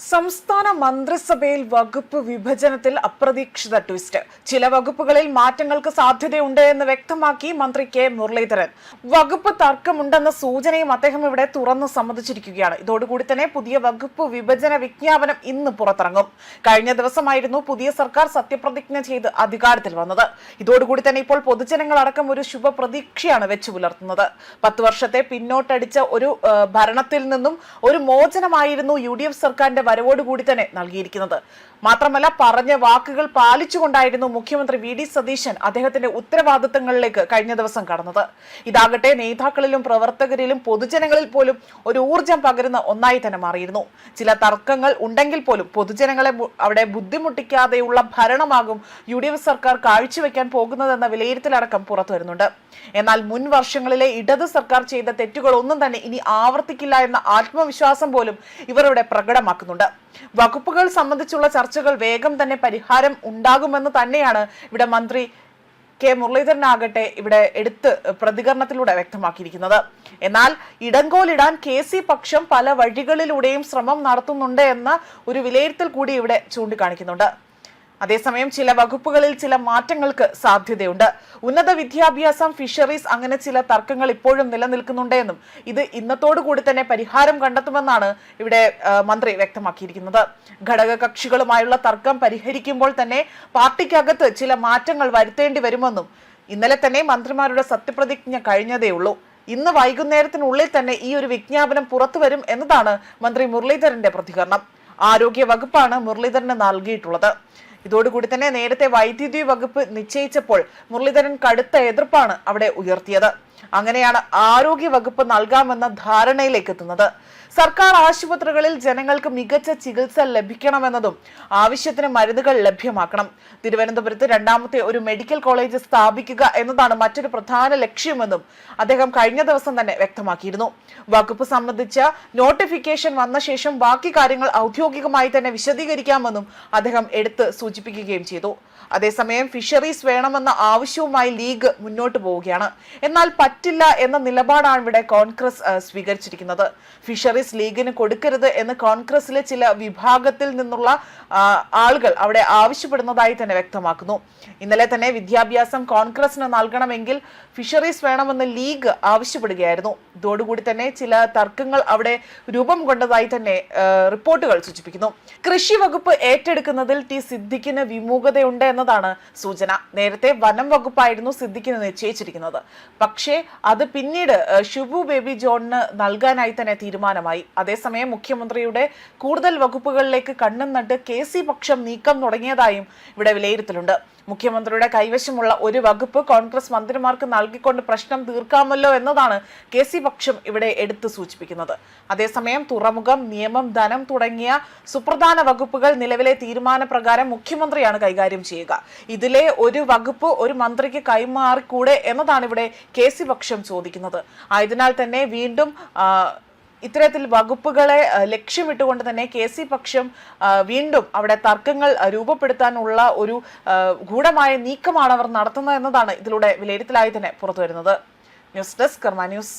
സംസ്ഥാന മന്ത്രിസഭയിൽ വകുപ്പ് വിഭജനത്തിൽ അപ്രതീക്ഷിത ട്വിസ്റ്റ്. ചില വകുപ്പുകളിൽ മാറ്റങ്ങൾക്ക് സാധ്യതയുണ്ട് എന്ന് വ്യക്തമാക്കി മന്ത്രി കെ മുരളീധരൻ. വകുപ്പ് തർക്കമുണ്ടെന്ന സൂചനയും അദ്ദേഹം ഇവിടെ തുറന്നു സമ്മതിച്ചിരിക്കുകയാണ്. ഇതോടുകൂടി തന്നെ പുതിയ വകുപ്പ് വിഭജന വിജ്ഞാപനം ഇന്ന് പുറത്തിറങ്ങും. കഴിഞ്ഞ ദിവസമായിരുന്നു പുതിയ സർക്കാർ സത്യപ്രതിജ്ഞ ചെയ്ത് അധികാരത്തിൽ വന്നത്. ഇതോടുകൂടി തന്നെ ഇപ്പോൾ പൊതുജനങ്ങളടക്കം ഒരു ശുഭപ്രതീക്ഷയാണ് വെച്ചു പുലർത്തുന്നത്. 10 വർഷത്തെ പിന്നോട്ടടിച്ച ഒരു ഭരണത്തിൽ നിന്നും ഒരു മോചനമായിരുന്നു UDF സർക്കാരിന്റെ വരവോടുകൂടി തന്നെ നൽകിയിരിക്കുന്നത്. മാത്രമല്ല പറഞ്ഞ വാക്കുകൾ പാലിച്ചുകൊണ്ടായിരുന്നു മുഖ്യമന്ത്രി VD സതീശൻ അദ്ദേഹത്തിന്റെ ഉത്തരവാദിത്തങ്ങളിലേക്ക് കഴിഞ്ഞ ദിവസം കടന്നത്. ഇതാകട്ടെ നേതാക്കളിലും പ്രവർത്തകരിലും പൊതുജനങ്ങളിൽ പോലും ഒരു ഊർജം പകരുന്ന ഒന്നായി തന്നെ മാറിയിരുന്നു. ചില തർക്കങ്ങൾ ഉണ്ടെങ്കിൽ പോലും പൊതുജനങ്ങളെ അവിടെ ബുദ്ധിമുട്ടിക്കാതെയുള്ള ഭരണമാകും UDF സർക്കാർ കാഴ്ചവെക്കാൻ പോകുന്നതെന്ന വിലയിരുത്തലടക്കം പുറത്തു വരുന്നുണ്ട്. എന്നാൽ മുൻ വർഷങ്ങളിലെ ഇടത് സർക്കാർ ചെയ്ത തെറ്റുകളൊന്നും തന്നെ ഇനി ആവർത്തിക്കില്ല എന്ന ആത്മവിശ്വാസം പോലും ഇവർ ഇവിടെ പ്രകടമാക്കുന്നുണ്ട്. വകുപ്പുകൾ സംബന്ധിച്ചുള്ള ചർച്ചകൾ വേഗം തന്നെ പരിഹാരം ഉണ്ടാകുമെന്ന് തന്നെയാണ് ഇവിടെ മന്ത്രി കെ മുരളീധരനാകട്ടെ ഇവിടെ എടുത്ത് പ്രതികരണത്തിലൂടെ വ്യക്തമാക്കിയിരിക്കുന്നത്. എന്നാൽ ഇടങ്കോലിടാൻ KC പക്ഷം പല വഴികളിലൂടെയും ശ്രമം നടത്തുന്നുണ്ട് എന്ന ഒരു വിലയിരുത്തൽ കൂടി ഇവിടെ ചൂണ്ടിക്കാണിക്കുന്നുണ്ട്. അതേസമയം ചില വകുപ്പുകളിൽ ചില മാറ്റങ്ങൾക്ക് സാധ്യതയുണ്ട്. ഉന്നത വിദ്യാഭ്യാസം, ഫിഷറീസ് അങ്ങനെ ചില തർക്കങ്ങൾ ഇപ്പോഴും നിലനിൽക്കുന്നുണ്ടെന്നും ഇത് ഇന്നത്തോടു കൂടി തന്നെ പരിഹാരം കണ്ടെത്തുമെന്നാണ് ഇവിടെ മന്ത്രി വ്യക്തമാക്കിയിരിക്കുന്നത്. ഘടക കക്ഷികളുമായുള്ള തർക്കം പരിഹരിക്കുമ്പോൾ തന്നെ പാർട്ടിക്കകത്ത് ചില മാറ്റങ്ങൾ വരുത്തേണ്ടി വരുമെന്നും ഇന്നലെ തന്നെ മന്ത്രിമാരുടെ സത്യപ്രതിജ്ഞ കഴിഞ്ഞതേ ഉള്ളൂ. ഇന്ന് വൈകുന്നേരത്തിനുള്ളിൽ തന്നെ ഈ ഒരു വിജ്ഞാപനം പുറത്തു വരും എന്നതാണ് മന്ത്രി മുരളീധരന്റെ പ്രതികരണം. ആരോഗ്യ വകുപ്പാണ് മുരളീധരന് നൽകിയിട്ടുള്ളത്. ഇതോടുകൂടി തന്നെ നേരത്തെ വൈദ്യുതി വകുപ്പ് നിശ്ചയിച്ചപ്പോൾ മുരളീധരൻ കടുത്ത എതിർപ്പാണ് അവിടെ ഉയർത്തിയത്. അങ്ങനെയാണ് ആരോഗ്യ വകുപ്പ് നൽകാമെന്ന ധാരണയിലേക്ക് എത്തുന്നത്. സർക്കാർ ആശുപത്രികളിൽ ജനങ്ങൾക്ക് മികച്ച ചികിത്സ ലഭിക്കണമെന്നതും ആവശ്യത്തിന് മരുന്നുകൾ ലഭ്യമാക്കണം. തിരുവനന്തപുരത്ത് രണ്ടാമത്തെ ഒരു മെഡിക്കൽ കോളേജ് സ്ഥാപിക്കുക എന്നതാണ് മറ്റൊരു പ്രധാന ലക്ഷ്യമെന്നും അദ്ദേഹം കഴിഞ്ഞ ദിവസം തന്നെ വ്യക്തമാക്കിയിരുന്നു. വകുപ്പ് സംബന്ധിച്ച നോട്ടിഫിക്കേഷൻ വന്ന ശേഷം ബാക്കി കാര്യങ്ങൾ ഔദ്യോഗികമായി തന്നെ വിശദീകരിക്കാമെന്നും അദ്ദേഹം എടുത്ത് സൂചിപ്പിക്കുകയും ചെയ്തു. അതേസമയം ഫിഷറീസ് വേണമെന്ന ആവശ്യവുമായി ലീഗ് മുന്നോട്ട് പോവുകയാണ്. എന്നാൽ പറ്റില്ല എന്ന നിലപാടാണ് ഇവിടെ കോൺഗ്രസ് സ്വീകരിച്ചിരിക്കുന്നത്. ഫിഷറീസ് ലീഗിന് കൊടുക്കരുത് എന്ന് കോൺഗ്രസിലെ ചില വിഭാഗത്തിൽ നിന്നുള്ള ആളുകൾ അവിടെ ആവശ്യപ്പെടുന്നതായി തന്നെ വ്യക്തമാക്കുന്നു. ഇന്നലെ തന്നെ വിദ്യാഭ്യാസം കോൺഗ്രസിന് നൽകണമെങ്കിൽ ഫിഷറീസ് വേണമെന്ന് ലീഗ് ആവശ്യപ്പെടുകയായിരുന്നു. ഇതോടുകൂടി തന്നെ ചില തർക്കങ്ങൾ അവിടെ രൂപം കൊണ്ടതായി തന്നെ റിപ്പോർട്ടുകൾ സൂചിപ്പിക്കുന്നു. കൃഷി വകുപ്പ് ഏറ്റെടുക്കുന്നതിൽ ടി സിദ്ദിഖിന് വിമുഖതയുണ്ട് എന്നതാണ് സൂചന. നേരത്തെ വനം വകുപ്പായിരുന്നു സിദ്ദിഖിന് നിശ്ചയിച്ചിരിക്കുന്നത്. പക്ഷേ അത് പിന്നീട് ഷിബു ബേബി ജോണിന് നൽകാനായി തന്നെ തീരുമാനമായി. അതേസമയം മുഖ്യമന്ത്രിയുടെ കൂടുതൽ വകുപ്പുകളിലേക്ക് കണ്ണും നട്ട് KC പക്ഷം നീക്കം തുടങ്ങിയതായും ഇവിടെ വിലയിരുത്തലുണ്ട്. മുഖ്യമന്ത്രിയുടെ കൈവശമുള്ള ഒരു വകുപ്പ് കോൺഗ്രസ് മന്ത്രിമാർക്ക് നൽകിക്കൊണ്ട് പ്രശ്നം തീർക്കാമല്ലോ എന്നതാണ് KC പക്ഷം ഇവിടെ എടുത്തു സൂചിപ്പിക്കുന്നത്. അതേസമയം തുറമുഖം, നിയമം, ധനം തുടങ്ങിയ സുപ്രധാന വകുപ്പുകൾ നിലവിലെ തീരുമാനപ്രകാരം മുഖ്യമന്ത്രിയാണ് കൈകാര്യം ചെയ്യുക. ഇതിലെ ഒരു വകുപ്പ് ഒരു മന്ത്രിക്ക് കൈമാറിക്കൂടെ എന്നതാണ് ഇവിടെ KC പക്ഷം ചോദിക്കുന്നത്. ആയതിനാൽ തന്നെ വീണ്ടും ഇത്തരത്തിൽ വകുപ്പുകളെ ലക്ഷ്യമിട്ടുകൊണ്ട് തന്നെ KC പക്ഷം വീണ്ടും അവിടെ തർക്കങ്ങൾ രൂപപ്പെടുത്താനുള്ള ഒരു ഗൂഢമായ നീക്കമാണ് അവർ നടത്തുന്നത് എന്നതാണ് ഇതിലൂടെ വിലയിരുത്തലായി തന്നെ പുറത്തു വരുന്നത്. ന്യൂസ് ഡെസ്ക് കർമ്മ ന്യൂസ്.